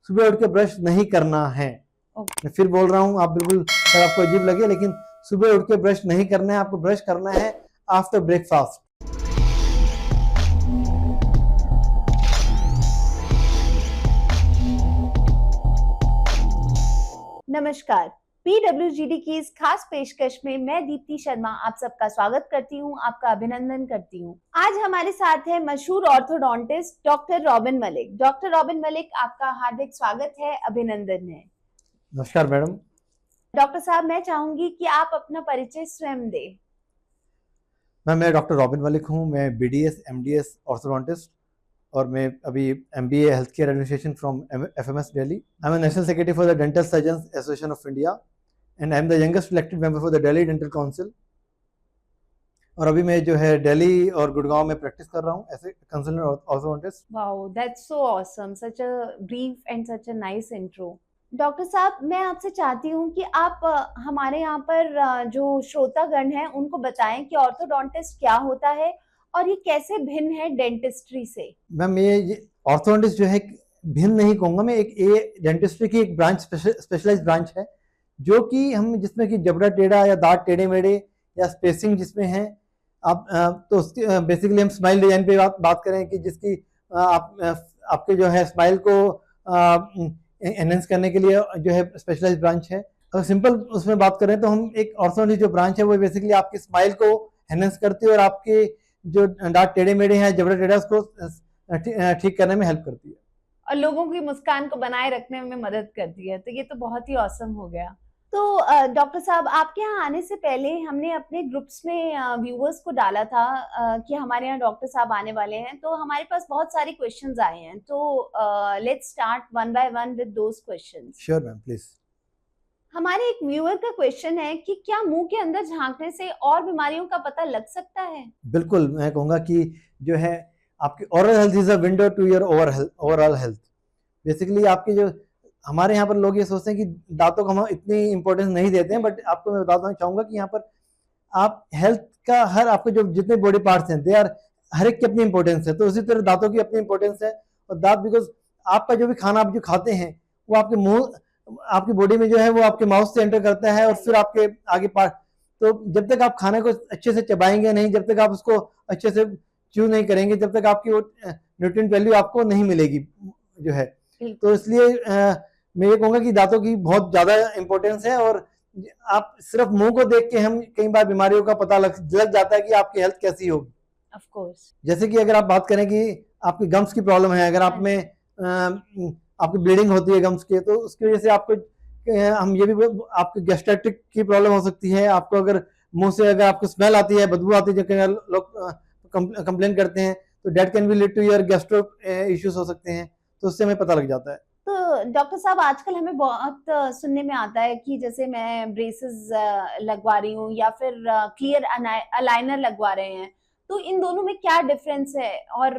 सुबह उठ के ब्रश नहीं करना है। मैं फिर बोल रहा हूँ, आप बिल्कुल अगर आपको अजीब लगे, लेकिन सुबह उठ के ब्रश नहीं करना है, आपको ब्रश करना है आफ्टर ब्रेकफास्ट। नमस्कार, PWGD की इस खास पेशकश में मैं दीप्ति शर्मा आप सबका स्वागत करती हूँ, आपका अभिनंदन करती हूँ। आज हमारे साथ है मशहूर orthodontist doctor robin Malik. Doctor robin Malik, आपका हार्दिक स्वागत है, अभिनंदन है। नमस्कार मैडम। डॉक्टर साहब, मैं चाहूंगी कि आप अपना परिचय स्वयं दें। मैं डॉक्टर रॉबिन मलिक हूँ। मैं BDS MDS ऑर्थोडोंटिस्ट और मैं अभी MBA health care administration from FMS Delhi. I am national secretary for the dental surgeons association of India and I am the youngest elected member for the Delhi dental council. और अभी मैं जो है दिल्ली और गुड़गांव में प्रैक्टिस कर रहा हूँ as a consultant orthodontist. Wow, that's so awesome, such a brief and such a nice intro. Doctor साहब, मैं आपसे चाहती हूँ कि आप हमारे यहाँ पर जो श्रोतागण हैं उनको बताएं कि ऑर्थोडोंटिस्ट क्या होता है और ये कैसे भिन्न है डेंटिस्ट्री से। मैम, ये ऑर्थोडोंटिस्ट जो है भिन्न नहीं कहूँगा मैं, एक डेंटिस्ट्री की एक ब्रांच, स्पेशलाइज्ड ब्रांच है, जो कि हम जिसमें कि जबड़ा टेढ़ा या दांत टेढ़े मेढ़े या स्पेसिंग जिसमें है आप तो उसकी बेसिकली हम स्माइल डिजाइन पे बात करें कि जिसकी आपके जो है स्माइल को एनहेंस करने के लिए जो है स्पेशलाइज्ड ब्रांच है। अगर सिंपल उसमें बात करें तो हम एक ऑर्थोडोंटिस्ट जो ब्रांच है वो बेसिकली आपकी स्माइल को एनहेंस करती है और आपके जो दांत टेढ़े मेढ़े हैं, जबड़ा टेढ़ा, उसको ठीक करने में हेल्प करती है और लोगों की मुस्कान को बनाए रखने में मदद करती है। तो ये तो बहुत ही ऑसम हो गया। तो डॉक्टर साहब, आपके यहाँ आने से पहले हमने अपने ग्रुप्स में व्यूअर्स को डाला था कि हमारे यहाँ डॉक्टर साहब आने वाले हैं, तो हमारे पास बहुत सारे क्वेश्चंस आए हैं। तो let's start one by one with those questions. Sure ma'am, please. हमारे एक व्यूअर का क्वेश्चन है कि क्या मुंह के अंदर झांकने से और बीमारियों का पता लग सकता है? बिल्कुल, मैं कहूँगा कि जो है आपकी oral health is a window to your overall health. Basically आपके जो हमारे यहाँ पर लोग ये सोचते हैं कि दांतों को हम इतनी इंपॉर्टेंस नहीं देते हैं, बट आपको मैं बताना चाहूँगा कि यहाँ पर आप हेल्थ का हर आपके जो जितने बॉडी पार्ट्स हैं दे आर हर एक की अपनी इंपॉर्टेंस है, तो उसी तरह दांतों की अपनी इंपॉर्टेंस है। और दांत बिकॉज आपका जो भी खाना आप जो खाते हैं वो आपके मुंह, आपकी बॉडी में जो है वो आपके माउथ से एंटर करता है और फिर आपके आगे पार्ट। तो जब तक आप खाने को अच्छे से चबाएंगे नहीं, जब तक आप उसको अच्छे से च्यू नहीं करेंगे, जब तक आपकी वो न्यूट्रिएंट वैल्यू आपको नहीं मिलेगी जो है। तो इसलिए मैं ये कहूँगा कि दांतों की बहुत ज़्यादा इंपॉर्टेंस है और आप सिर्फ मुंह को देख के हम कई बार बीमारियों का पता लग जाता है कि आपकी हेल्थ कैसी होगी। ऑफ कोर्स, जैसे कि अगर आप बात करें कि आपकी गम्स की प्रॉब्लम है, अगर आप में आपकी ब्लीडिंग होती है गम्स के, तो उसकी वजह से आपको हम ये भी आपकी गैस्ट्राइटिक की प्रॉब्लम हो सकती है। आपको अगर मुंह से अगर आपको स्मेल आती है, बदबू आती है, जो लोग कंप्लेन करते हैं, तो that can be lead to your gastro issues हो सकते हैं, तो उससे हमें पता लग जाता है। तो डॉक्टर साहब, आजकल हमें बहुत सुनने में आता है कि जैसे मैं ब्रेसेस लगवा रही हूँ या फिर क्लियर अलाइनर लगवा रहे हैं, तो इन दोनों में क्या डिफरेंस है और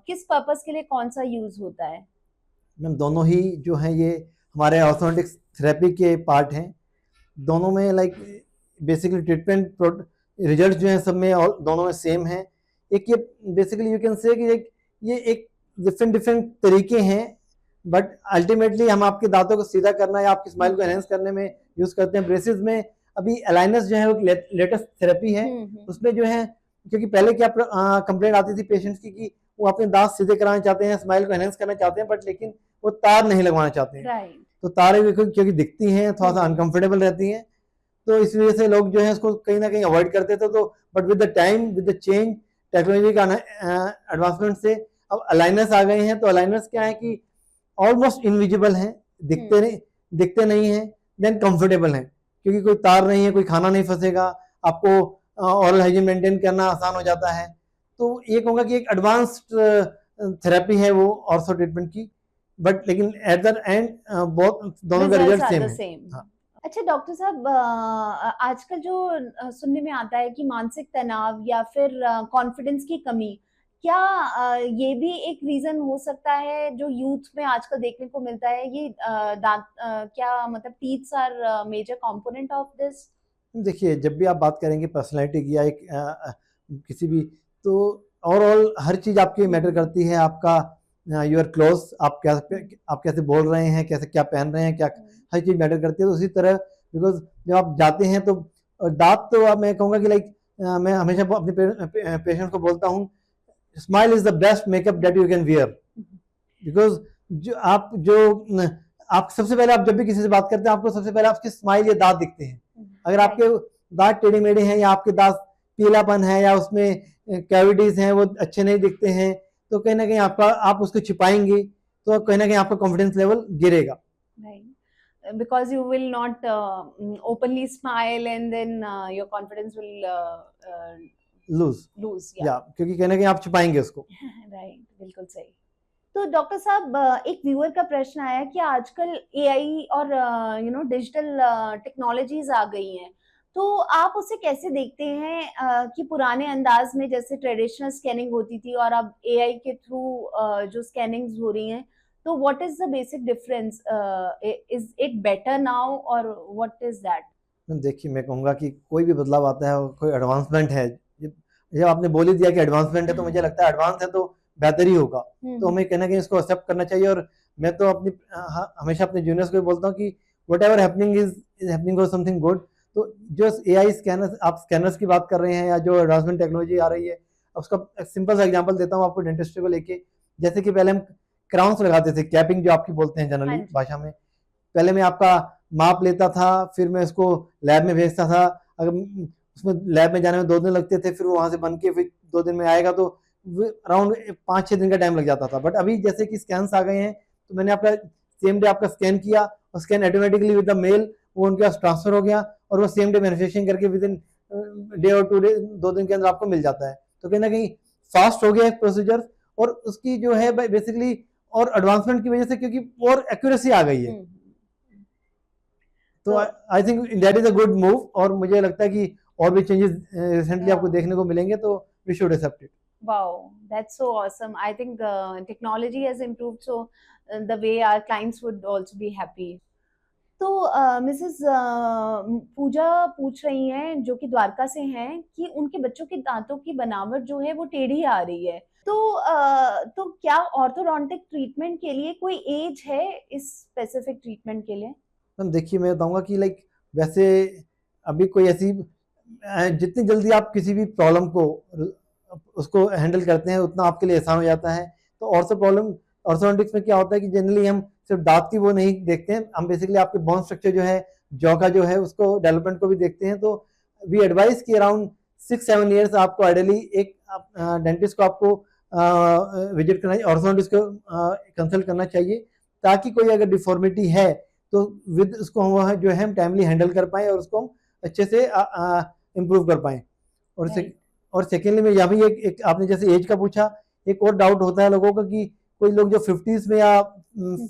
किस पर्पस के लिए कौन सा यूज होता है? मैम, दोनों ही जो है ये हमारे ऑर्थोडोंटिक्स थेरेपी के पार्ट हैं। दोनों में लाइक बेसिकली ट्रीटमेंट रिजल्ट जो है सब में और दोनों में सेम है। एक ये बेसिकली यू कैन से कि ये एक डिफरेंट तरीके हैं, बट अल्टीमेटली हम आपके दांतों को सीधा करना या आपकी स्माइल को एनहेंस करने में यूज करते हैं। ब्रेसेस में अभी अलाइनर्स जो है वो लेटेस्ट थेरेपी है। उसमें जो है, क्योंकि पहले क्या कंप्लेंट आती थी पेशेंट्स की कि वो अपने दांत सीधे कराना चाहते हैं, स्माइल को एनहेंस करना चाहते हैं, बट लेकिन वो तार नहीं लगवाना चाहते हैं। तो तारें क्योंकि दिखती हैं, थोड़ा सा अनकंफर्टेबल रहती हैं, तो इस वजह से लोग जो है उसको कहीं ना कहीं अवॉइड करते थे। तो but with the time, with the change, technology का एडवांसमेंट से अब अलाइनर्स आ गए हैं। तो अलाइनर्स क्या है कि ऑलमोस्ट इनविजिबल हैं, दिखते नहीं हैं, देन कंफर्टेबल हैं, क्योंकि कोई तार नहीं है, कोई खाना नहीं फंसेगा, आपको ओरल हाइजीन मेंटेन करना आसान हो जाता है। तो ये कहूँगा कि एक एडवांस्ड थेरेपी है वो ऑर्थो ट्रीटमेंट की, बट लेकिन एट द एंड बहुत दोनों का रिजल्ट सेम है। हाँ। अच्छा डॉक्टर साहब, आजकल जो सुनने में आता है कि मानसिक तनाव या फिर कॉन्फिडेंस की कमी, क्या ये भी एक रीजन हो सकता है जो यूथ में आजकल देखने को मिलता है? ये क्या मतलब teeths are major component of this? देखिए, जब भी आप बात करेंगे पर्सनैलिटी की या किसी भी, तो ओवरऑल हर चीज़ आपकी मैटर करती है। आपका योर क्लोथ, आप कैसे बोल रहे हैं, कैसे क्या पहन रहे हैं, क्या हर चीज़ मैटर करती है। तो उसी तरह बिकॉज जब आप जाते हैं तो दांत तो अब मैं कहूँगा कि लाइक मैं हमेशा अपने पेशेंट को बोलता हूँ, smile is the best makeup that you can wear. Because आप सबसे पहले आप जब भी किसी से बात करते हैं आपको सबसे पहले आपकी स्माइल या दांत दिखते हैं। अगर आपके दांत टेढ़े मेढ़े हैं या आपके दांत पीलापन है या उसमें कैविटीज हैं वो अच्छे नहीं दिखते हैं, तो कहीं ना कहीं आप उसको छिपाएंगे तो कहीं ना कहीं आपका कॉन्फिडेंस लेवल गिरेगा। Because you will not openly smile and then your confidence will lose, yeah, क्योंकि कहीं ना कहीं आप छिपाएंगे उसको। राइट, बिल्कुल सही। तो डॉक्टर साहब, एक व्यूअर का प्रश्न आया कि आजकल एआई और डिजिटल टेक्नोलॉजीज आ गई हैं, तो आप उसे कैसे देखते हैं कि पुराने अंदाज में जैसे ट्रेडिशनल स्कैनिंग होती थी और अब एआई के थ्रू जो स्कैनिंग्स हो रही हैं, तो what is the basic difference? Is it better now और व्हाट इज दैट? देखिए, मैं कहूँगा कि कोई भी बदलाव आता है और कोई एडवांसमेंट है, जब आपने बोल ही दिया कि एडवांसमेंट है तो मुझे लगता है एडवांस है तो बेहतर ही होगा। तो हमें कहीं ना कहीं इसको एक्सेप्ट करना चाहिए। और मैं तो हमेशा अपने जूनियर्स को बोलता हूँ कि what ever happening is happening for something good. तो जो एआई स्कैनर्स, आप स्कैनर्स की बात कर रहे हैं या जो एडवांसमेंट टेक्नोलॉजी आ रही है, उसका एक सिंपल सा एग्जांपल देता हूँ आपको डेंटिस्ट्री को लेके। जैसे कि पहले हम क्राउन्स लगाते थे, कैपिंग जो आपकी बोलते हैं जनरली भाषा में। पहले मैं आपका माप लेता था, फिर मैं उसको लैब में भेजता था। अगर उसमें लैब में जाने में 2 दिन लगते थे, फिर वहां से बन के फिर 2 दिन में आएगा, तो अराउंड 5-6 दिन का टाइम लग जाता था। बट अभी जैसे कि स्कैन्स आ गए हैं, तो मैंने आपका सेम डे आपका स्कैन किया और scan automatically with the mail वो उनके पास ट्रांसफर हो गया और वो सेम डे मैन्युफैक्चरिंग करके विद इन डे और 2 दिन के अंदर आपको मिल जाता है। तो कहीं ना कहीं फास्ट हो गया है प्रोसीजर, और उसकी जो है बेसिकली और एडवांसमेंट की वजह से क्योंकि और एक्यूरेसी आ गई है। तो I think that is a good move, और मुझे लगता है कि और भी चेंजेस रिसेंटली आपको देखने को मिलेंगे, तो we should accept it. Wow, that's so awesome. I think technology has improved, so the way our clients would also be happy. तो मिसेस पूजा पूछ रही हैं, जो कि द्वारका से हैं, कि उनके बच्चों के दांतों की बनावट जो है वो टेढ़ी आ रही है। तो क्या ऑर्थोडोंटिक ट्रीटमेंट के लिए कोई एज है इस स्पेसिफिक ट्रीटमेंट के लिए? देखिए, मैं बताऊंगा कि लाइक वैसे अभी कोई ऐसी जितनी जल्दी आप किसी भी प्रॉब्लम को उसको हैंडल करते हैं उतना आपके लिए आसान हो जाता है। तो ऑर्थोडोंटिक्स में क्या होता है कि जनरली हम सिर्फ दांत की वो नहीं देखते हैं, हम बेसिकली आपके बोन स्ट्रक्चर जो है, जॉ का जो है, उसको डेवलपमेंट को भी देखते हैं। तो वी एडवाइस कि अराउंड 6-7 ईयर्स आपको आइडियली एक डेंटिस्ट को आपको विजिट करना चाहिए, ऑर्थोडोंटिस्ट को कंसल्ट करना चाहिए, ताकि कोई अगर डिफॉर्मिटी है तो विद उसको हम जो है हम टाइमली हैंडल कर पाएँ और उसको हम अच्छे से इम्प्रूव कर पाएँ। और सेकेंडली में यहाँ भी एक आपने जैसे एज का पूछा, एक और डाउट होता है लोगों का कि कोई लोग जो 50s में या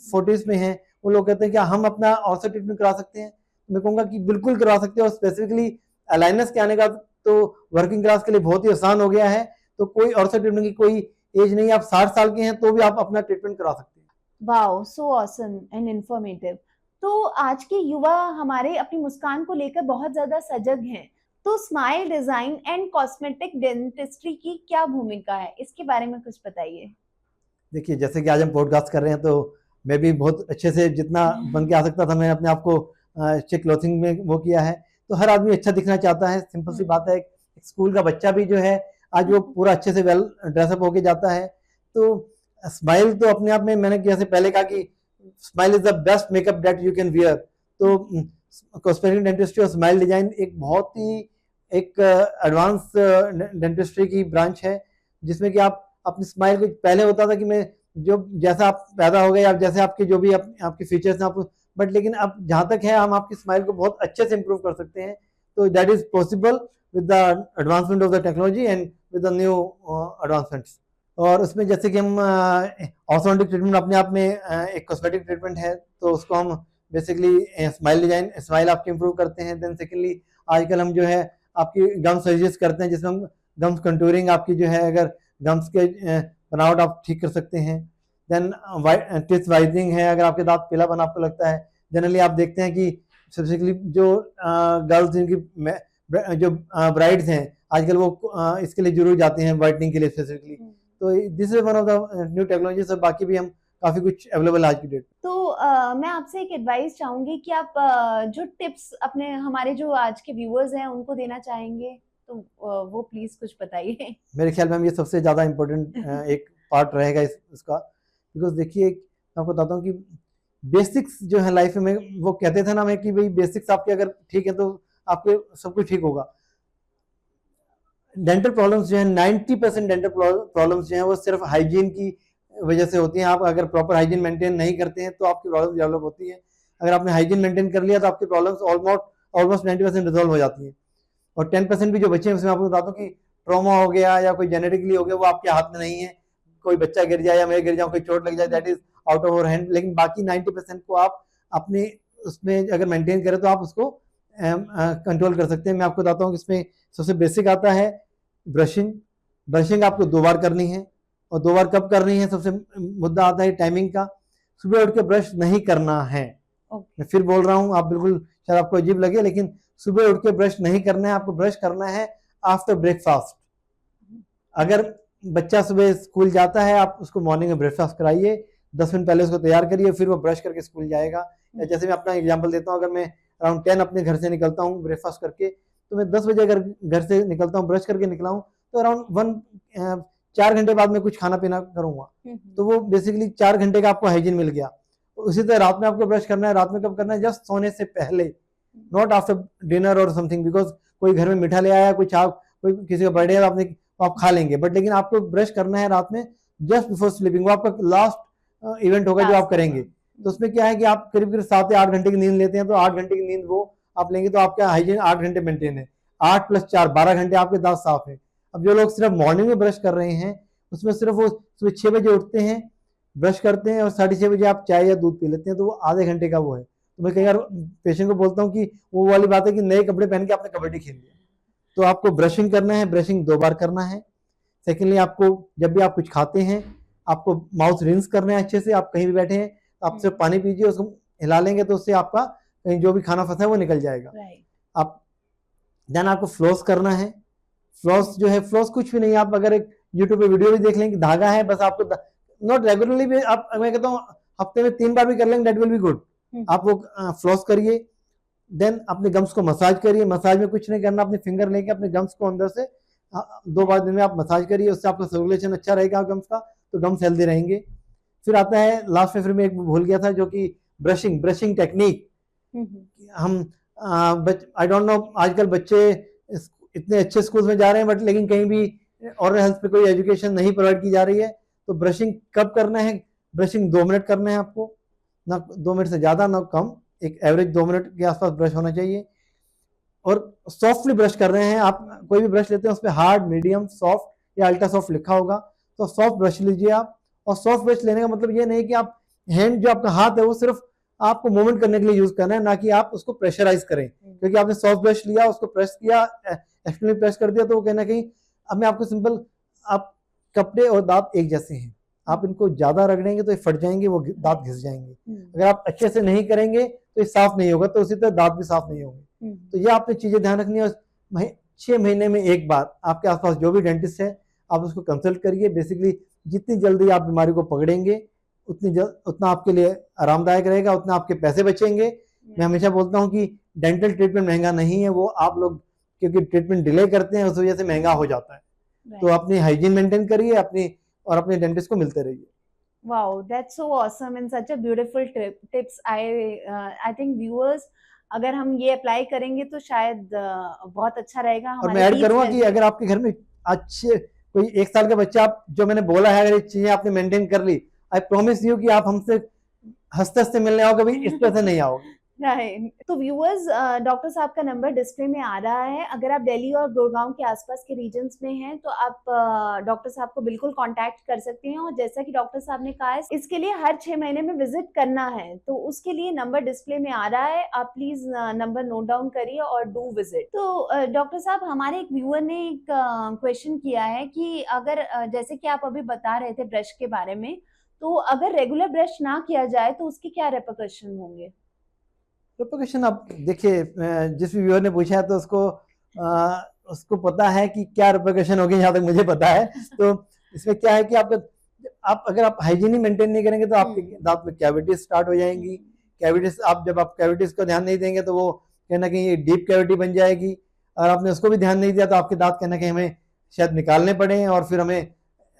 40s में हैं, वो लोग कहते हैं कि हम अपना ऑर्थो ट्रीटमेंट करा सकते हैं। मैं कहूँगा कि बिल्कुल करा सकते हैं, और स्पेसिफिकली अलाइनस के आने का तो वर्किंग क्लास के लिए बहुत ही आसान हो गया है। तो कोई ऑर्थो ट्रीटमेंट की कोई एज नहीं है, आप 60 साल के हैं तो भी आप अपना ट्रीटमेंट करा सकते हैं। Wow, so awesome and informative. तो आज के युवा हमारे अपनी मुस्कान को लेकर बहुत ज्यादा सजग हैं, तो smile design and cosmetic dentistry की क्या भूमिका है, इसके बारे में कुछ बताइए। देखिए, जैसे कि आज हम पॉडकास्ट कर रहे हैं, तो मैं भी बहुत अच्छे से जितना बन के आ सकता था, मैंने अपने आप को अच्छे क्लोथिंग में वो किया है। तो हर आदमी अच्छा दिखना चाहता है, सिंपल सी बात है। एक स्कूल का बच्चा भी जो है आज वो पूरा अच्छे से वेल ड्रेसअप होके जाता है। तो स्माइल तो अपने आप में, मैंने जैसे पहले कहा कि smile is the best makeup that you can wear. तो कॉस्मेटिक डेंटिस्ट्री और स्माइल डिजाइन एक बहुत ही एक एडवांस डेंटिस्ट्री की ब्रांच है, जिसमें कि आप अपनी स्माइल को, पहले होता था कि मैं जो जैसा आप पैदा हो गए, आप जैसे आपके जो भी आपके फीचर्स हैं आप, बट लेकिन अब जहाँ तक है हम आपकी स्माइल को बहुत अच्छे से इम्प्रूव कर सकते हैं। तो that is possible with the advancement of the technology and with the new advancements. और उसमें जैसे कि हम ऑर्थोडोंटिक ट्रीटमेंट अपने आप में एक कॉस्मेटिक ट्रीटमेंट है, तो उसको हम बेसिकली स्माइल डिजाइन, स्माइल आपकी इम्प्रूव करते हैं। देन सेकेंडली आजकल हम जो है आपकी गम्स सर्जरीज करते हैं, जिसमें हम गम्स कंटूरिंग आपकी जो है, अगर गम्स के बनावट आप ठीक कर सकते हैं। देन टीथ वाइटनिंग है, अगर आपके दांत पीलापन आपको लगता है। जनरली आप देखते हैं कि स्पेसिफिकली जो गर्ल्स जिनकी जो ब्राइड्स हैं आजकल, वो इसके लिए जरूर जाते हैं वाइटनिंग के लिए स्पेसिफिकली। तो this is one of the new technology. सब बाकी भी हम काफी कुछ अवेलेबल आज की डेट। तो मैं आपसे एक एडवाइस चाहूंगी कि आप जो टिप्स अपने हमारे जो आज के व्यूअर्स हैं उनको देना चाहेंगे, तो वो प्लीज कुछ बताइए। मेरे ख्याल में हम ये सबसे ज्यादा इम्पोर्टेंट एक पार्ट रहेगा इसका, बिकॉज देखिए मैं आपको बताता हूँ कि बेसिक्स जो है लाइफ में, वो कहते थे ना मैं कि भाई बेसिक्स आपके अगर ठीक है तो आपके सब कुछ ठीक होगा। डेंटल प्रॉब्लम्स जो है 90% डेंटल प्रॉब्लम्स जो है वो सिर्फ हाइजीन की वजह से होती हैं। आप अगर प्रॉपर हाइजीन मेंटेन नहीं करते हैं तो आपकी प्रॉब्लम डेवलप होती है। अगर आपने हाइजीन मेंटेन कर लिया तो आपकी प्रॉब्लम्स ऑलमोस्ट 90% रिजॉल्व हो जाती हैं। और 10% भी जो बच्चे हैं उसमें आपको बताता हूँ कि ट्रॉमा हो गया या कोई जेनेटिकली हो गया, वो आपके हाथ में नहीं है। कोई बच्चा गिर जाए या मैं गिर जाऊँ, कोई चोट लग जाए, that is out of our hand. लेकिन बाकी 90% को आप अपने उसमें अगर मेंटेन करें तो आप उसको कंट्रोल कर सकते हैं। मैं आपको बताता हूँ कि इसमें सबसे बेसिक आता है ब्रशिंग। ब्रशिंग आपको 2 बार करनी है, और 2 बार कब करनी है, सबसे मुद्दा आता है टाइमिंग का। सुबह उठ के ब्रश नहीं करना है। मैं फिर बोल रहा हूँ, आप बिल्कुल शायद आपको अजीब लगे, लेकिन सुबह उठ के ब्रश नहीं करना है। आपको ब्रश करना है आफ्टर ब्रेकफास्ट। अगर बच्चा सुबह स्कूल जाता है, आप उसको मॉर्निंग में ब्रेकफास्ट कराइए, 10 मिनट पहले उसको तैयार करिए, फिर वो ब्रश करके स्कूल जाएगा। या जैसे मैं अपना एग्जांपल देता हूँ, अगर मैं अराउंड 10 अपने घर से निकलता हूँ ब्रेकफास्ट करके, तो मैं 10 बजे अगर घर से निकलता हूँ ब्रश करके निकला हूँ, तो अराउंड 4 घंटे बाद में कुछ खाना पीना करूंगा। तो वो बेसिकली 4 घंटे का आपको हाइजीन मिल गया। उसी तरह रात में आपको ब्रश करना है। रात में कब करना है? जस्ट सोने से पहले, नॉट आफ्टर डिनर और समथिंग। बिकॉज कोई घर में मीठा ले आया, कुछ आप कोई किसी का बर्थडे है, आपने आप खा लेंगे, बट लेकिन आपको ब्रश करना है रात में जस्ट बिफोर स्लीपिंग। वो आपका लास्ट इवेंट होगा जो आप करेंगे। तो उसमें क्या है कि आप करीब करीब 7 या 8 घंटे की नींद लेते हैं, तो 8 घंटे की नींद वो आप लेंगे तो आपका हाइजीन 8 घंटे मेंटेन है। 8 + 4 12 घंटे आपके दांत साफ है। अब जो लोग सिर्फ मॉर्निंग में ब्रश कर रहे हैं, उसमें सिर्फ वो सुबह 6 बजे उठते हैं, ब्रश करते हैं और 6:30 बजे आप चाय या दूध पी लेते हैं, तो वो आधे घंटे का वो है। तो मैं कई बार पेशेंट को बोलता हूँ कि वो वाली बात है कि नए कपड़े पहन के आपने कबड्डी खेल लिया। तो आपको ब्रशिंग करना है, ब्रशिंग 2 बार करना है। सेकेंडली, आपको जब भी आप कुछ खाते हैं, आपको माउथ रिंस करना है अच्छे से। आप कहीं भी बैठे हैं, आप सिर्फ पानी पीजिए, उसको हिला लेंगे तो उससे आपका कहीं जो भी खाना फंसा है वो निकल जाएगा। आप देन आपको फ्लॉस करना है। फ्लॉस जो है, फ्लॉस कुछ भी नहीं, आप अगर एक यूट्यूब पे वीडियो भी देख लेंगे, धागा है बस, आपको नॉट रेगुलरली भी, आप मैं कहता हूँ हफ्ते में 3 बार भी कर लेंगे, दैट विल बी गुड। आप वो फ्लॉस करिए। देन अपने गम्स को मसाज करिए। मसाज में कुछ नहीं करना, अपने फिंगर लेके अपने गम्स को अंदर से 2 बार दिन में आप मसाज करिए। उससे आपका सर्कुलेशन अच्छा रहेगा गम्स का, तो गम्स हेल्दी रहेंगे। फिर आता है लास्ट में, फिर मैं एक भूल गया था, जो कि ब्रशिंग टेक्निक। हम आई डोंट नो, आजकल बच्चे इतने अच्छे स्कूल में जा रहे हैं, बट लेकिन कहीं भी ओरल हेल्थ पे कोई एजुकेशन नहीं प्रोवाइड की जा रही है। तो ब्रशिंग कब करना है? ब्रशिंग 2 मिनट करना है आपको, ना 2 मिनट से ज्यादा ना कम, एक एवरेज 2 मिनट के आसपास ब्रश होना चाहिए। और सॉफ्टली ब्रश कर रहे हैं आप, कोई भी ब्रश लेते हैं उस पर हार्ड, मीडियम, सॉफ्ट या अल्ट्रा सॉफ्ट लिखा होगा, तो सॉफ्ट ब्रश लीजिए आप। और सॉफ्ट ब्रश लेने का मतलब ये नहीं कि आप हैंड, जो आपका हाथ है वो सिर्फ आपको मूवमेंट करने के लिए यूज करना है, ना कि आप उसको प्रेशराइज करें। क्योंकि आपने सॉफ्ट ब्रश लिया, उसको प्रेस किया, एक्सटर्नली प्रेस कर दिया, तो वो कहीं ना कहीं, अब मैं आपको सिंपल, आप कपड़े और दांत एक जैसे हैं, आप इनको ज्यादा रगड़ेंगे तो ये फट जाएंगे, वो दांत घिस जाएंगे। अगर आप अच्छे से नहीं करेंगे तो ये साफ नहीं होगा, तो उसी तरह दांत भी साफ नहीं होंगे। तो ये आपने चीजें ध्यान रखनी है। 6 महीने में एक बार आपके आसपास जो भी डेंटिस्ट है, आप उसको कंसल्ट करिए। बेसिकली जितनी जल्दी आप बीमारी को पकड़ेंगे, उतना आपके लिए आरामदायक रहेगा, उतना आपके पैसे बचेंगे। मैं हमेशा बोलता हूँ कि डेंटल ट्रीटमेंट महंगा नहीं है, वो आप लोग क्योंकि ट्रीटमेंट डिले करते हैं, उस वजह से महंगा हो जाता है। तो अपनी हाइजीन मेंटेन करिए अपने डेंटिस्ट को मिलते रहिए। Wow, that's so awesome and such a beautiful tips. I think viewers, अगर हम ये अप्लाई करेंगे तो शायद बहुत अच्छा रहेगा। और मैं ऐड करूंगा कि अगर आपके घर में अच्छे कोई 1 साल का बच्चा, आप जो मैंने बोला है, अगर ये चीजें आपने मेंटेन कर ली, आई प्रॉमिस यू कि आप हमसे हंसते हंसते मिलने आओगे, भाई इस तरह से नहीं आओगे। राइट। तो व्यूअर्स, डॉक्टर साहब का नंबर डिस्प्ले में आ रहा है। अगर आप दिल्ली और गुड़गांव के आसपास के रीजन्स में हैं तो आप डॉक्टर साहब को बिल्कुल कांटेक्ट कर सकते हैं। और जैसा कि डॉक्टर साहब ने कहा है, इसके लिए हर 6 महीने में विजिट करना है, तो उसके लिए नंबर डिस्प्ले में आ रहा है, आप प्लीज नंबर नोट डाउन करिए और डू विजिट। तो डॉक्टर साहब, हमारे एक व्यूअर ने एक क्वेश्चन किया है कि अगर जैसे कि आप अभी बता रहे थे ब्रश के बारे में, तो अगर रेगुलर ब्रश ना किया जाए तो उसके क्या रेपरकशन होंगे? रेपरकशन, आप देखिए, जिस भी व्यूअर ने पूछा है तो उसको पता है कि क्या रेपरकशन होगी, जहाँ तक मुझे पता है। तो इसमें क्या है कि आप अगर आप हाइजीन ही मेंटेन नहीं करेंगे तो आपके हम्म। दांत में कैविटीज स्टार्ट हो जाएंगी। कैविटीज जब आप कैविटीज को ध्यान नहीं देंगे तो वो कहीं ना कहीं डीप कैविटी बन जाएगी, और आपने उसको भी ध्यान नहीं दिया तो आपके दांत कहीं ना कहीं हमें शायद निकालने पड़े और फिर हमें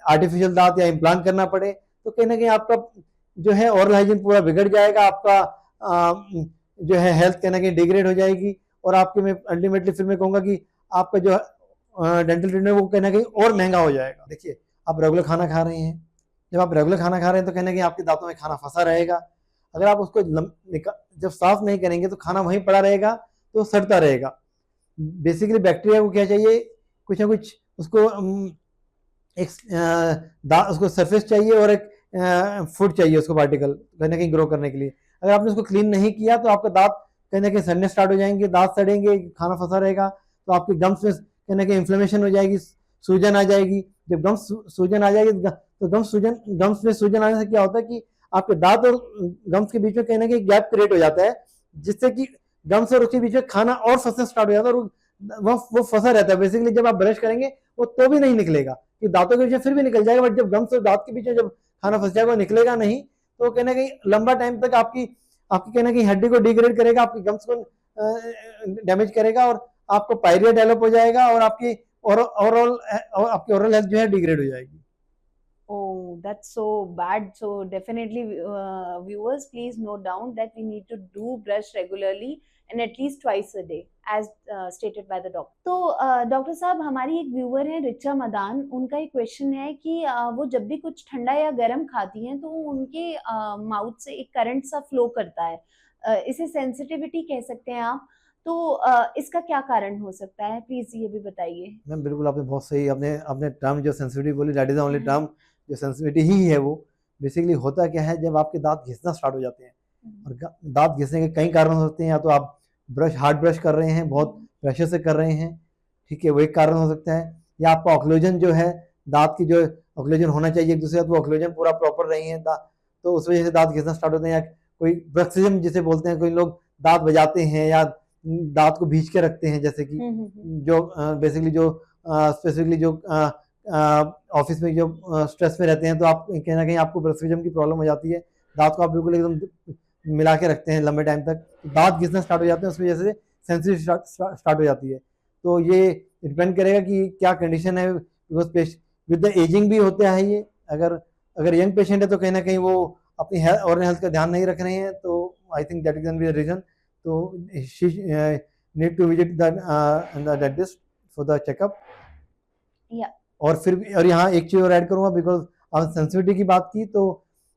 आर्टिफिशियल दांत या इम्प्लांट करना पड़े। तो कहीं ना कहीं आपका जो है ओरल हाइजीन पूरा बिगड़ जाएगा, आपका जो है हेल्थ कहीं ना कहीं डिग्रेड हो जाएगी, और आपके मैं अल्टीमेटली फिर मैं कहूँगा कि आपका जो डेंटल ट्रीटमेंट वो कहीं ना कहीं और महंगा हो जाएगा। देखिए, आप रेगुलर खाना खा रहे हैं, जब आप रेगुलर खाना खा रहे हैं तो कहीं ना कहीं आपके दांतों में खाना फंसा रहेगा। अगर आप उसको जब साफ नहीं करेंगे तो खाना वहीं पड़ा रहेगा, तो सड़ता रहेगा। बेसिकली बैक्टीरिया को क्या चाहिए, कुछ ना कुछ उसको एक उसको सरफेस चाहिए और एक फूड चाहिए उसको, पार्टिकल कहीं ना कहीं ग्रो करने के लिए। अगर आपने उसको क्लीन नहीं किया तो आपका दांत कहीं ना कहीं सड़ने स्टार्ट हो जाएंगे, दांत सड़ेंगे, खाना फंसा रहेगा, तो आपके गम्स में कहीं ना कहीं इन्फ्लेमेशन हो जाएगी, सूजन आ जाएगी। जब गम्स सूजन आ जाएगी तो गम्स में सूजन आने से क्या होता है कि आपके दांत और गम्स के बीच में कहीं ना कहीं गैप क्रिएट हो जाता है, जिससे कि गम्स और उसके बीच में खाना और फंसना स्टार्ट हो जाता है, और वो फंसा रहता है। बेसिकली जब आप ब्रश करेंगे वो तो भी नहीं निकलेगा, कि दांतों के बीच में फिर भी निकल जाएगा, बट जब गम्स और दांत के बीच में जब खाना फंस जाएगा वो निकलेगा नहीं, तो कहीं ना कहीं लंबा टाइम तक आपकी आपकी कहीं ना कहीं हड्डी को डिग्रेड करेगा, आपकी गम्स को डैमेज करेगा, और आपको पायरिया डेवलप हो जाएगा, और आपकी ओवरऑल हेल्थ जो है डिग्रेड हो जाएगी। Oh, that's so bad. So definitely, viewers, please note down that we need to do brush regularly and at least twice a day, as stated by the doctor. तो doctor साहब, हमारी एक viewer है रिचा मदान, उनका एक question है कि वो जब भी कुछ ठंडा या गर्म खाती हैं तो उनके माउथ से एक करंट सा फ्लो करता है, इसे सेंसिटिविटी कह सकते हैं आप। तो इसका क्या कारण हो सकता है, प्लीज ये भी बताइए। मैम बिल्कुल, आपने बहुत सही आपने आपने टर्म जो सेंसिटिविटी बोली, that is the only term जो सेंसिटिविटी ही है। वो बेसिकली होता क्या है, जब आपके दांत घिसना स्टार्ट हो जाते हैं, और दांत घिसने के कई कारण हो सकते हैं, या तो आप हार्ड ब्रश कर रहे हैं, बहुत प्रेशर से कर रहे हैं, ठीक है, वो एक कारण हो सकता है, या आपका ऑक्लूजन जो है, दांत की जो ऑक्लूजन होना चाहिए एक दूसरे का, तो ऑक्लूजन पूरा प्रॉपर नहीं है, तो उस वजह से दांत घिसना स्टार्ट होते हैं। या कोई ब्रक्सिज्म जिसे बोलते हैं, कोई लोग दांत बजाते हैं या दांत को भींच के रखते हैं, जैसे कि जो बेसिकली जो स्पेसिफिकली जो ऑफिस में जो स्ट्रेस में रहते हैं, तो आप कहीं ना कहीं आपको ब्रक्सिज्म की प्रॉब्लम हो जाती है, दांत को आप बिल्कुल एकदम मिला के रखते हैं लंबे टाइम तक, दांत घिसना स्टार्ट हो जाते हैं, उस वजह से सेंसिटिव स्टार्ट हो जाती है। तो ये डिपेंड करेगा कि क्या कंडीशन है, बिकॉज विद द एजिंग भी होता है ये। अगर यंग पेशेंट है तो कहीं ना कहीं वो अपनी हेल्थ का ध्यान नहीं रख रहे हैं, तो I think that can be the reason. तो she need to visit the dentist for the checkup. और यहाँ एक चीज और ऐड करूंगा, बिकॉज आप सेंसिटिविटी की बात की, तो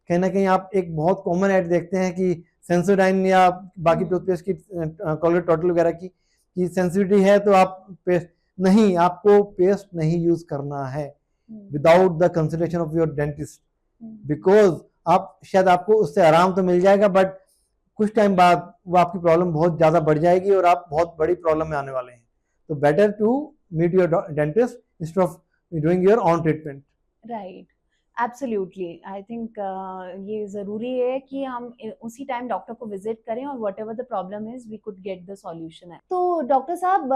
कहीं ना कहीं आप एक बहुत कॉमन ऐड देखते हैं कि सेंसोडाइन या बाकी टूथपेस्ट की, कोलगेट टोटल वगैरह की सेंसिटिविटी है, तो आप पेस्ट नहीं, आपको पेस्ट नहीं यूज करना है without the consultation of your dentist, because आप शायद आपको उससे आराम तो मिल जाएगा, बट कुछ टाइम बाद वो आपकी प्रॉब्लम बहुत ज्यादा बढ़ जाएगी और आप बहुत बड़ी प्रॉब्लम में आने वाले हैं। तो better to meet your dentist instead of doing your own treatment. Right. Absolutely. I think ये जरूरी है कि हम उसी टाइम डॉक्टर को विजिट करें और whatever the problem is we could get the solution है। तो डॉक्टर साहब,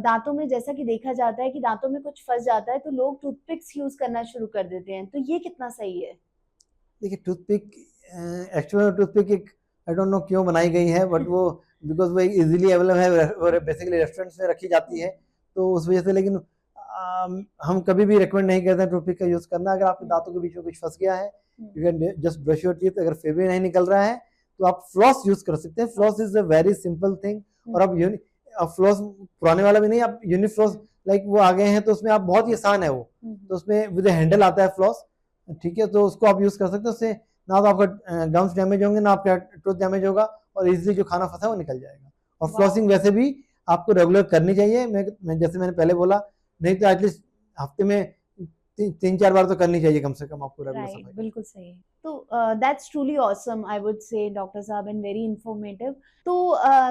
दांतों में जैसा कि देखा जाता है कि दांतों में कुछ फंस जाता है तो लोग टूथपिक्स यूज करना शुरू कर देते हैं, तो ये कितना सही है? देखिए, एक्चुअली टूथपिक एक आई डोंट नो क्यों बनाई गई है, बट वो बिकॉज वो इजीली अवेलेबल है और बेसिकली रेस्टोरेंट्स में रखी जाती है, तो उस वजह से। लेकिन हम कभी भी रिकमेंड नहीं करते हैं टूथपिक का यूज करना। अगर आपके दांतों के बीच में कुछ फंस गया है, you can just brush your teeth. अगर फिर भी नहीं निकल रहा है तो आप फ्लॉस यूज कर सकते हैं। Floss is a very simple thing, और अब फ्लॉस पुराने वाला भी नहीं, आप यूनिफ्लॉस लाइक वो आ गए हैं, तो उसमें आप बहुत ही आसान है वो, तो उसमें विद हैंडल आता है फ्लॉस, ठीक है, तो उसको आप यूज कर सकते हैं। उससे ना तो आपका गम्स डैमेज होंगे, ना आपका टूथ डैमेज होगा, और इजीली जो खाना फंसा है वो निकल जाएगा। और फ्लॉसिंग वैसे भी आपको रेगुलर करनी चाहिए। मैं जैसे मैंने पहले बोला, नहीं तो एटलीस्ट हफ्ते में 3-4 बार तो करनी चाहिए कम से कम आपको रेगुलर सफाई। बिल्कुल सही। तो that's truly awesome, I would से डॉक्टर साहब, एंड वेरी इंफॉर्मेटिव। तो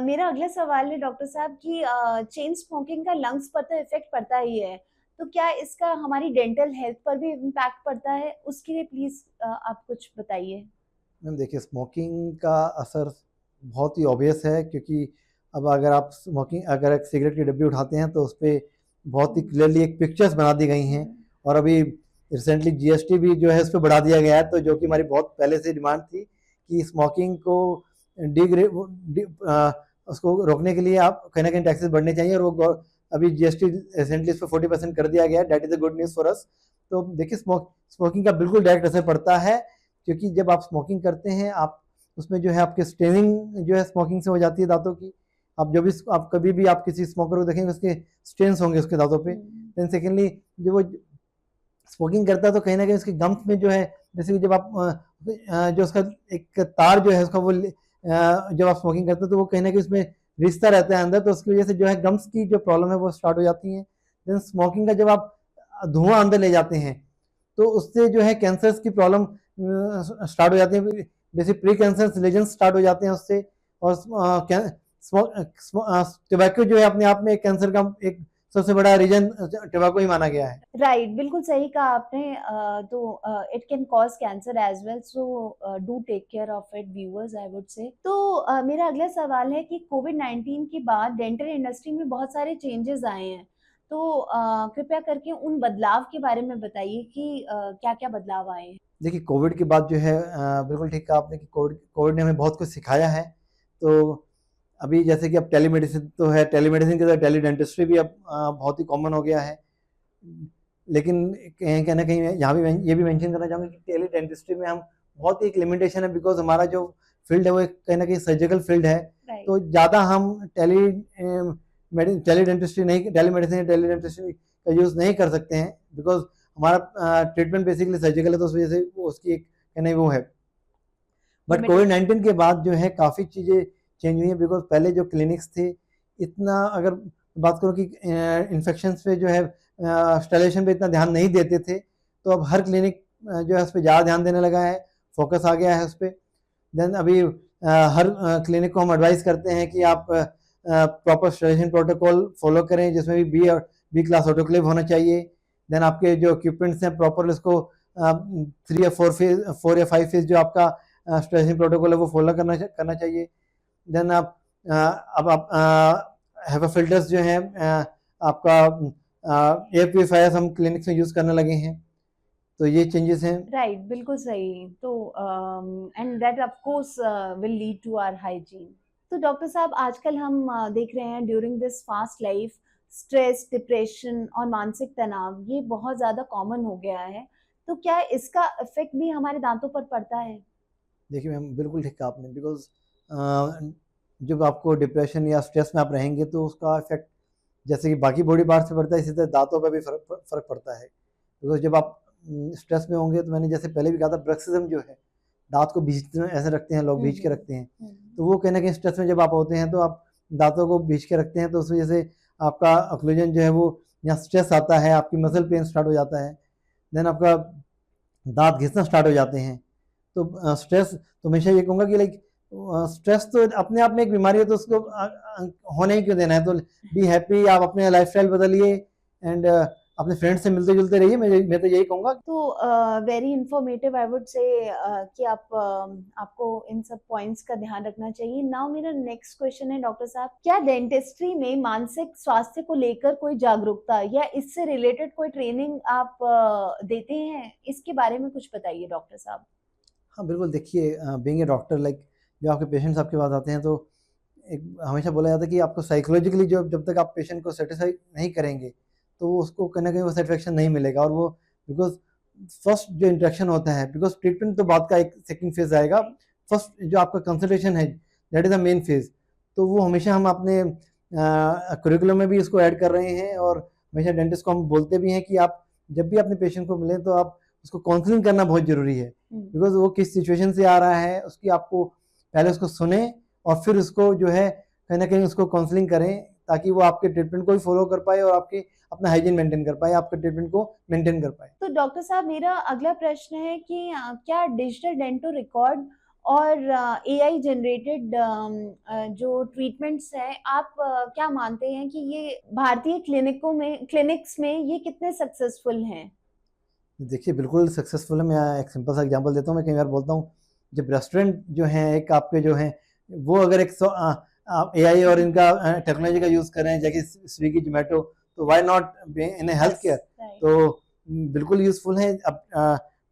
मेरा अगला सवाल है डॉक्टर साहब कि चेन स्मोकिंग का लंग्स पर तो इफेक्ट पड़ता ही है, तो क्या इसका हमारी डेंटल हेल्थ पर भी इम्पैक्ट पड़ता है? उसके लिए प्लीज आप कुछ बताइए। मैम देखिए, स्मोकिंग का असर बहुत ही ऑब्वियस है, क्योंकि अब अगर एक सिगरेट की डब्बी उठाते हैं तो उस पर बहुत ही क्लियरली एक पिक्चर्स बना दी गई हैं, और अभी रिसेंटली जीएसटी भी जो है उस पर बढ़ा दिया गया है, तो जो कि हमारी बहुत पहले से डिमांड थी कि स्मोकिंग को उसको रोकने के लिए आप कहीं ना कहीं टैक्सेस बढ़ने चाहिए, और वो अभी जीएसटी रिसेंटली इस पर 40% कर दिया गया है। That is a good news for us. तो देखिए स्मोकिंग का बिल्कुल डायरेक्ट असर पड़ता है, क्योंकि जब आप स्मोकिंग करते हैं आप उसमें जो है आपके स्ट्रेनिंग जो है स्मोकिंग से हो जाती है दांतों की। आप कभी भी आप किसी स्मोकर को देखेंगे उसके स्ट्रेन्स होंगे उसके दांतों पे। देन सेकेंडली जो वो स्मोकिंग करता है तो कहीं ना कहीं उसके गम्स में जो है, जैसे कि जब आप जो उसका एक तार जो है उसका वो जब आप स्मोकिंग करते हो तो वो कहीं ना कहीं उसमें रिश्ता रहता है अंदर, तो उसकी वजह से जो है गम्स की जो प्रॉब्लम है वो स्टार्ट हो जाती है। देन स्मोकिंग का जब आप धुआं अंदर ले जाते हैं तो उससे जो है कैंसर्स की प्रॉब्लम स्टार्ट हो जाती है, basic pre cancer lesion start हो जाते हैं उससे। और टोबैको जो है अपने आप में कैंसर का एक सबसे बड़ा रीजन टोबैको ही माना गया है। राइट, बिल्कुल सही कहा आपने। तो it can cause cancer as well, so do take care of it viewers, I would say. तो मेरा अगला सवाल है कि कोविड-19 के बाद डेंटल इंडस्ट्री में बहुत सारे चेंजेस आए हैं, तो कृपया करके उन बदलाव के बारे में बताइए कि क्या-क्या बदलाव आए हैं। देखिए कोविड के बाद जो है बिल्कुल ठीक कहा आपने कि कोविड ने हमें बहुत कुछ सिखाया है। तो अभी जैसे कि अब टेलीमेडिसिन तो है, टेलीमेडिसिन के साथ टेली डेंटिस्ट्री भी अब बहुत ही कॉमन हो गया है। लेकिन कहीं ना कहीं यहाँ भी ये भी मेंशन करना चाहूँगा कि टेली डेंटिस्ट्री में हम बहुत ही एक लिमिटेशन है, बिकॉज हमारा जो फील्ड है वो कहीं ना कहीं सर्जिकल फील्ड है। तो ज़्यादा हम टेली डेंटिस्ट्री नहीं, टेली मेडिसिन टेली डेंटिस्ट्री का यूज़ नहीं कर सकते हैं, बिकॉज हमारा ट्रीटमेंट बेसिकली सर्जिकल है, तो उस वजह से उसकी एक कहना वो है। बट कोविड-19 के बाद जो है काफ़ी चीज़ें चेंज हुई है, बिकॉज पहले जो क्लिनिक्स थे इतना, अगर बात करो कि इन्फेक्शंस पे जो है स्टेरिलाइजेशन पे इतना ध्यान नहीं देते थे, तो अब हर क्लिनिक जो है उस पर ज़्यादा ध्यान देने लगा है, फोकस आ गया है उस पर। देन अभी हर क्लिनिक को हम एडवाइस करते हैं कि आप प्रॉपर स्टेरिलाइजेशन प्रोटोकॉल फॉलो करें, जिसमें भी बी क्लास ऑटोक्लेव होना चाहिए। देन आपके जो इक्विपमेंट्स हैं प्रॉपर उसको 3 या 4 या 5 फेज जो आपका स्टेरिलाइजेशन प्रोटोकॉल है वो फॉलो करना चाहिए। देन आप अब आप हैवा फिल्टर्स जो हैं आपका एयर प्यूरिफायर्स हम क्लिनिक्स में यूज़ करने लगे हैं, तो ये चेंजेस हैं। राइट, बिल्कुल सही। तो and that of course will lead to our hygiene. तो डॉक्टर साहब आजकल हम देख रहे हैं during this fast life stress, depression और मानसिक तनाव ये बहुत ज़्यादा कॉमन हो गया है, तो क्या इसका इफेक्ट भी हमारे दांतों पर पड़ता है? देखिए मैम बिल्कुल ठीक कहा आपने, बिकॉज जब आपको डिप्रेशन या स्ट्रेस में आप रहेंगे तो उसका इफेक्ट जैसे कि बाकी बॉडी पार्ट से पड़ता है, इसी तरह दांतों पर भी फर्क पड़ता है। बिकॉज जब आप स्ट्रेस में होंगे, तो मैंने जैसे पहले भी कहा था, ब्रक्सिज्म जो है दांत को बीच में ऐसे रखते हैं लोग, बीच के रखते हैं, तो वो कहीं ना कहीं स्ट्रेस में जब आप होते हैं तो आप दांतों को बीच के रखते हैं, तो उस वजह से आपका ऑक्लूजन जो है वो, यहाँ स्ट्रेस आता है, आपकी मसल पेन स्टार्ट हो जाता है, देन आपका दांत घिसना स्टार्ट हो जाते हैं। तो स्ट्रेस तो हमेशा ये कहूँगा कि लाइक स्ट्रेस तो अपने आप में एक बीमारी है, तो उसको होने ही क्यों देना है। तो बी हैप्पी, आप अपने लाइफस्टाइल बदलिए एंड अपने फ्रेंड से मिलते जुलते रहिए, मैं तो यही कहूँगा। तो वेरी इंफॉर्मेटिव आई वुड से कि आपको इन सब पॉइंट्स का ध्यान रखना चाहिए। नाउ मेरा नेक्स्ट क्वेश्चन है डॉक्टर साहब, क्या डेंटिस्ट्री में मानसिक स्वास्थ्य को लेकर कोई जागरूकता या इससे रिलेटेड कोई ट्रेनिंग आप देते हैं? इसके बारे में कुछ बताइए डॉक्टर साहब। हाँ बिल्कुल, देखिए बीइंग ए डॉक्टर, लाइक जो आपके पेशेंट्स आपके पास आते हैं, तो एक हमेशा बोला जाता है कि आपको साइकोलॉजिकली जब तक आप पेशेंट को सेटिस्फाई नहीं करेंगे तो उसको कहीं ना कहीं वो सेटिस्फेक्शन नहीं मिलेगा, और वो बिकॉज फर्स्ट जो इंटरेक्शन होता है, बिकॉज ट्रीटमेंट तो बात का एक सेकंड फेज आएगा, फर्स्ट जो आपका कंसल्टेशन है that is the main phase. तो वो हमेशा हम अपने करिकुलम में भी इसको ऐड कर रहे हैं, और हमेशा डेंटिस्ट को हम बोलते भी हैं कि आप जब भी अपने पेशेंट को मिलें तो आप उसको काउंसलिंग करना बहुत ज़रूरी है, बिकॉज वो किस सिचुएशन से आ रहा है उसकी आपको पहले उसको सुने और फिर उसको जो है कहीं ना कहीं उसको काउंसलिंग करें, ताकि वो आपके ट्रीटमेंट को भी फॉलो कर पाए और आपके अपना हाइजीन मेंटेन कर पाए, आपके ट्रीटमेंट को मेंटेन कर पाए। तो डॉक्टर साहब मेरा अगला प्रश्न है कि क्या डिजिटल डेंटो रिकॉर्ड और एआई जनरेटेड जो ट्रीटमेंट्स हैं, आप क्या मानते हैं कि ये भारतीय क्लिनिक्स में ये कितने सक्सेसफुल हैं? देखिए बिल्कुल सक्सेसफुल है। मैं एक सिंपल सा एग्जांपल देता हूँ। मैं कई बार बोलता हूँ, जब रेस्टोरेंट जो हैं एक आपके जो हैं वो अगर आप एआई और इनका टेक्नोलॉजी का यूज़ करें, जैसे स्विगी जोमेटो, तो why not in health care. तो बिल्कुल यूज़फुल हैं। अब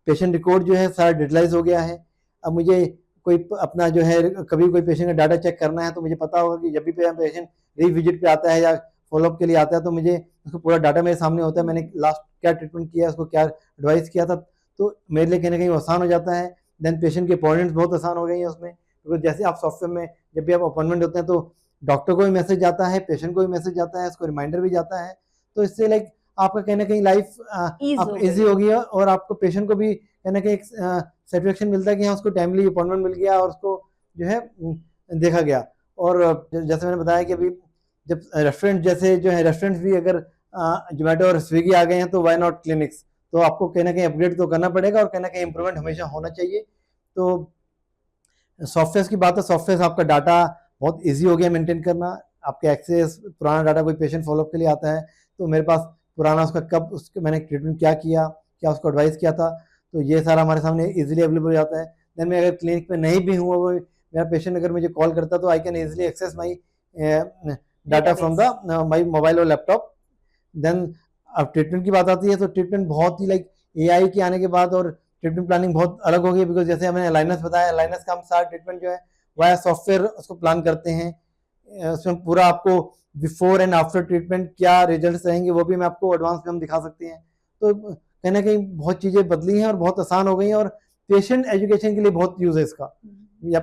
पेशेंट रिकॉर्ड जो है सारा डिजिटलाइज़ हो गया है। अब मुझे कोई अपना जो है कभी कोई पेशेंट का डाटा चेक करना है तो मुझे पता होगा कि जब भी पेशेंट रीविजिट पे आता है या फॉलोअप के लिए आता है तो मुझे उसको पूरा डाटा मेरे सामने होता है, मैंने लास्ट क्या ट्रीटमेंट किया, उसको क्या एडवाइस किया था, तो मेरे लिए कहीं ना कहीं आसान हो जाता है। देन पेशेंट के अपॉइंटमेंट्स बहुत आसान हो गई हैं उसमें, क्योंकि जैसे आप सॉफ्टवेयर में जब भी आप अपॉइंटमेंट होते हैं तो डॉक्टर को भी मैसेज जाता है, पेशेंट को भी मैसेज जाता है, उसको रिमाइंडर भी जाता है। तो इससे लाइक आपका कहीं ना कहीं लाइफ ईज आप हो ईजी गई। हो गई है, और आपको पेशेंट को भी कहीं ना कहीं एक सेटिस्फेक्शन मिलता है कि हाँ उसको टाइमली अपॉइंटमेंट मिल गया और उसको जो है देखा गया। और जैसे मैंने बताया कि अभी जब रेस्टोरेंट जैसे जो है रेस्टोरेंट्स भी अगर जोमेटो और स्विगी आ गए हैं तो वाई नॉट क्लिनिक्स, तो आपको कहीं ना कहीं अपग्रेड तो करना पड़ेगा और कहीं ना कहीं इंप्रूवमेंट हमेशा होना चाहिए। तो सॉफ्टवेयर की बात है, सॉफ्टवेयर आपका डाटा बहुत इजी हो गया मेंटेन करना, आपके एक्सेस पुराना डाटा, कोई पेशेंट फॉलोअप के लिए आता है तो मेरे पास पुराना उसका कब उसके मैंने ट्रीटमेंट क्या किया, क्या उसको एडवाइस किया था, तो ये सारा हमारे सामने इजीली अवेलेबल हो जाता है। देन मैं अगर क्लिनिक पे नहीं भी हूँ, वो मेरा पेशेंट अगर मुझे कॉल करता तो I can easily access my data from database. The my mobile और लैपटॉप। देन अब ट्रीटमेंट की बात आती है तो ट्रीटमेंट बहुत ही लाइक एआई के आने के बाद और ट्रीटमेंट प्लानिंग बहुत अलग हो गई, बिकॉज जैसे हमने अलाइनस बताया, अलाइनस का हम सारा ट्रीटमेंट जो है वाया सॉफ्टवेयर उसको प्लान करते हैं। उसमें पूरा आपको बिफोर एंड आफ्टर ट्रीटमेंट क्या रिजल्ट्स रहेंगे वो भी मैं आपको एडवांस में हम दिखा सकते हैं। तो कहीं ना कहीं बहुत चीज़ें बदली हैं और बहुत आसान हो गई हैं, और पेशेंट एजुकेशन के लिए बहुत यूज है इसका। या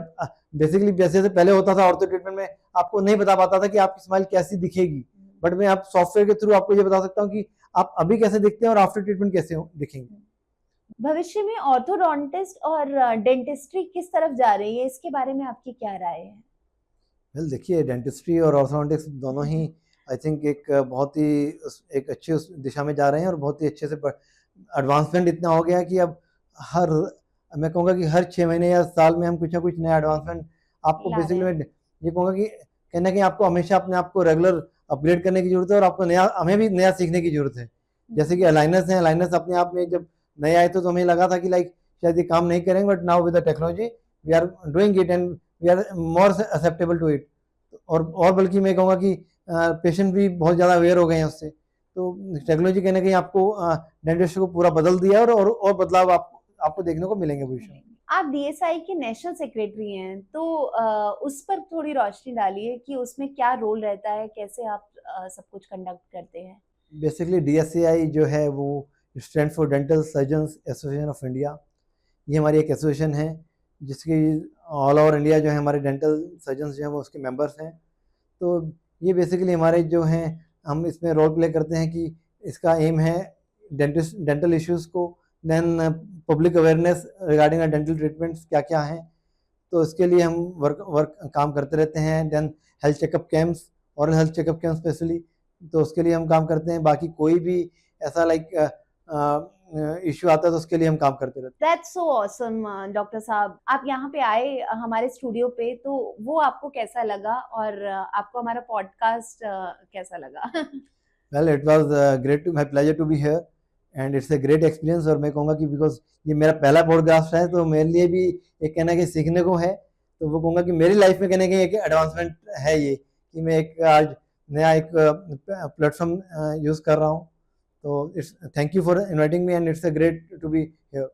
बेसिकली जैसे पहले होता था ऑर्थो ट्रीटमेंट में आपको नहीं बता पाता था कि आपकी स्माइल कैसी दिखेगी, बट मैं आप सॉफ्टवेयर के थ्रू आपको ये बता सकता हूँ कि आप अभी कैसे दिखते हैं और आफ्टर ट्रीटमेंट कैसे दिखेंगे। भविष्य में ऑर्थोडोंटिस्ट और डेंटिस्ट्री किस तरफ जा रही है, इसके बारे में आपकी क्या राय है? वेल देखिए, डेंटिस्ट्री और ऑर्थोडोंटिक्स दोनों ही आई थिंक एक बहुत ही एक अच्छी उस दिशा में जा रहे हैं, और बहुत ही अच्छे से एडवांसमेंट इतना हो गया है कि अब हर मैं कहूँगा कि हर 6 महीने या साल में हम कुछ ना कुछ नया एडवांसमेंट आपको ला रहे बेसिकली मैं हैं। ये कहूँगा कि कहीं ना कहीं आपको हमेशा अपने आप को रेगुलर अपग्रेड करने की जरूरत है, और आपको नया हमें भी नया सीखने की जरूरत है। जैसे कि अलाइनस है, अलाइनस अपने आप में जब नए आए तो हमें लगा था कि लाइक शायद ये काम नहीं करेंगे, but now with the technology we are doing it and we are more acceptable to it. और बल्कि मैं कहूँगा कि पेशेंट भी बहुत ज़्यादा अवेयर हो गए हैं उससे। तो टेक्नोलॉजी कहीं ना कहीं आपको डेंटिस्ट को पूरा बदल दिया है, और बदलाव आपको देखने को मिलेंगे भविष्य में। आप डीएसआई के नेशनल सेक्रेटरी हैं, तो उस पर थोड़ी रोशनी डालिए कि उसमें क्या रोल रहता है, कैसे आप सब कुछ कंडक्ट करते हैं? बेसिकली डीएससीआई जो है वो stand for dental surgeons association of India. ये हमारी एक एसोसिएशन है जिसकी ऑल ओवर इंडिया जो है हमारे डेंटल सर्जन्स जो हैं वो उसके मेंबर्स हैं। तो ये बेसिकली हमारे जो हैं हम इसमें रोल प्ले करते हैं कि इसका एम है डेंटल इश्यूज़ को, then public awareness regarding dental treatments क्या क्या हैं, तो इसके लिए हम वर्क काम करते रहते हैं। देन हेल्थ चेकअप कैंप्स, और हेल्थ चेकअप कैंप स्पेशली, तो उसके लिए हम काम करते हैं। बाकी कोई भी ऐसा लाइक इश्यू आता है तो उसके लिए हम काम करते रहते दैट्स सो ऑसम। डॉक्टर साहब, आप यहाँ पे आए हमारे स्टूडियो पे, तो वो आपको कैसा लगा और आपको हमारा पॉडकास्ट कैसा लगा? हैं। Well it was great to my pleasure to be here, and it's a great experience. और मैं कहूँगा कि बिकॉज ये मेरा पहला पॉडकास्ट है तो मेरे लिए भी एक कहना कि सीखने को है। तो वो कहूँगा कि मेरी लाइफ में कहने की एक एडवांसमेंट है ये, कि मैं एक आज नया एक प्लेटफॉर्म यूज़ कर रहा हूँ। तो it's thank you for inviting me, and it's a great to be here.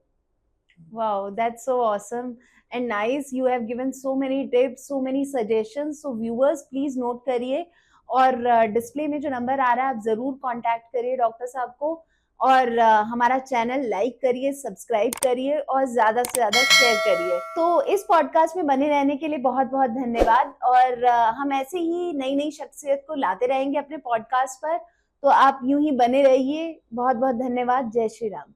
Wow, that's so awesome and nice. You have given so many tips, so many suggestions. So viewers, please note करिए, और display में जो number आ रहा है आप जरूर contact करिए doctor साहब को, और हमारा चैनल लाइक करिए, सब्सक्राइब करिए और ज्यादा से ज्यादा शेयर करिए। तो इस पॉडकास्ट में बने रहने के लिए बहुत बहुत धन्यवाद, और हम ऐसे ही नई नई शख्सियत को लाते रहेंगे अपने पॉडकास्ट पर, तो आप यूं ही बने रहिए। बहुत बहुत धन्यवाद। जय श्री राम।